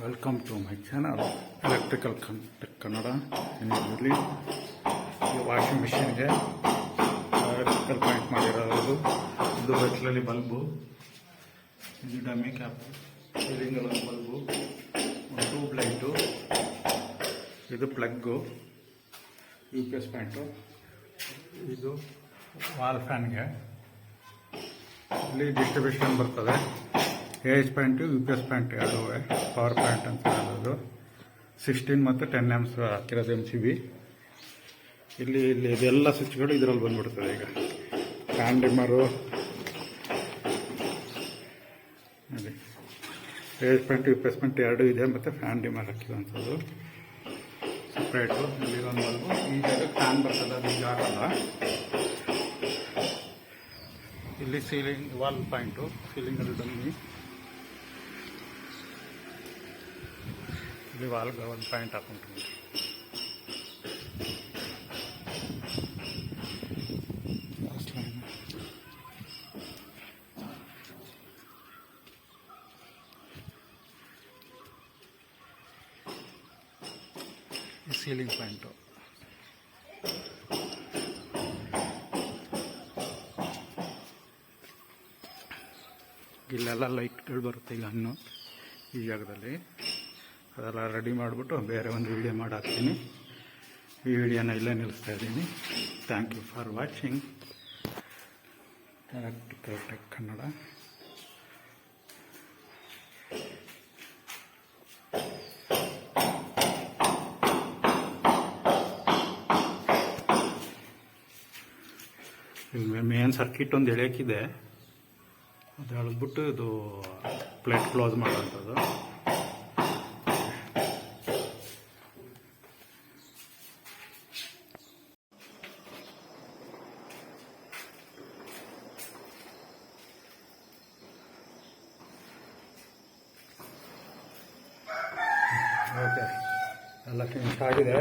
Welcome to my channel electrical Kannada. ಇಲ್ಲಿ washing ಮಿಷಿನ್ಗೆ electrical point ಮಾಡಿರೋದು. ಇದು ಬೆಟ್ಲಲ್ಲಿ ಬಲ್ಬು, ಇದು ಡಮ್ಮಿ ಕ್ಯಾಪು, ಸೀಲಿಂಗಲ್ಲಿ ಬಲ್ಬು, ಒಂದು ಟ್ಯೂಬ್ ಲೈಟು, ಇದು ಪ್ಲಗ್ಗು, UPS ಪಾಯಿಂಟು, ಇದು ವಾಲ್ ಫ್ಯಾನ್ಗೆ. ಇಲ್ಲಿ ಡಿಸ್ಟ್ರಿಬ್ಯೂಷನ್ ಬರ್ತದೆ. AH ಪಾಯಿಂಟು UPS ಪಾಯಿಂಟ್ ಎರಡೂ ಪವರ್ ಪಾಯಿಂಟ್ ಅಂತ ಹೇಳೋದು. 16 ಮತ್ತು 10 amps ಹಾಕಿರೋದು MCB. ಇಲ್ಲಿ ಇದೆಲ್ಲ ಸ್ವಿಚ್ಗಳು ಇದರಲ್ಲಿ ಬಂದ್ಬಿಡ್ತದೆ. ಈಗ ಫ್ಯಾನ್ ಡಿಮ್ಮರು ನೋಡಿ, AH ಪಾಯಿಂಟ್ UPS ಪಾಯಿಂಟ್ ಎರಡೂ ಇದೆ, ಮತ್ತು ಫ್ಯಾನ್ ಡಿಮ್ಮರ್ ಹಾಕಿರೋಂಥದ್ದು ಸಪ್ರೇಟು. ಇಲ್ಲಿ ಒಂದು ಬಲ್ಬು, ಈ ಜಾಗಕ್ಕೆ ಫ್ಯಾನ್ ಬರ್ತದೆ, ಅದು ಈಗ ಹಾಕಲ್ಲ. ಇಲ್ಲಿ ಸೀಲಿಂಗ್ ವಾಲ್ ಪಾಯಿಂಟು, ಸೀಲಿಂಗಲ್ಲಿ ಡಮ್ಮಿ. ಇಲ್ಲಿ ವಾಲ್ಗೆ ಒಂದು ಪಾಯಿಂಟ್ ಹಾಕೊಂಡ್ರಿ. ಸೀಲಿಂಗ್ ಪಾಯಿಂಟು, ಇಲ್ಲೆಲ್ಲ ಲೈಟ್ಗಳು ಬರುತ್ತೆ. ಈಗ ಹಣ್ಣು ಈ ಜಾಗದಲ್ಲಿ ಅದೆಲ್ಲ ರೆಡಿ ಮಾಡಿಬಿಟ್ಟು ಬೇರೆ ಒಂದು ವಿಡಿಯೋ ಮಾಡಿ ಹಾಕ್ತೀನಿ. ಈ ವಿಡಿಯೋನ ಇಲ್ಲೇ ನಿಲ್ಲಿಸ್ತಾ ಇದ್ದೀನಿ. Thank you for watching electrical tech Kannada. ಇಲ್ಲಿ ಮೇನ್ ಸರ್ಕಿಟ್ ಒಂದು ಎಳೆಯಕ್ಕಿದೆ, ಅದು ಎಳೆದ್ಬಿಟ್ಟು ಇದು ಪ್ಲೇಟ್ ಕ್ಲೋಸ್ ಮಾಡೋವಂಥದ್ದು. ಓಕೆ, ಎಲ್ಲ ಫಿನಿಶ್ ಆಗಿದೆ.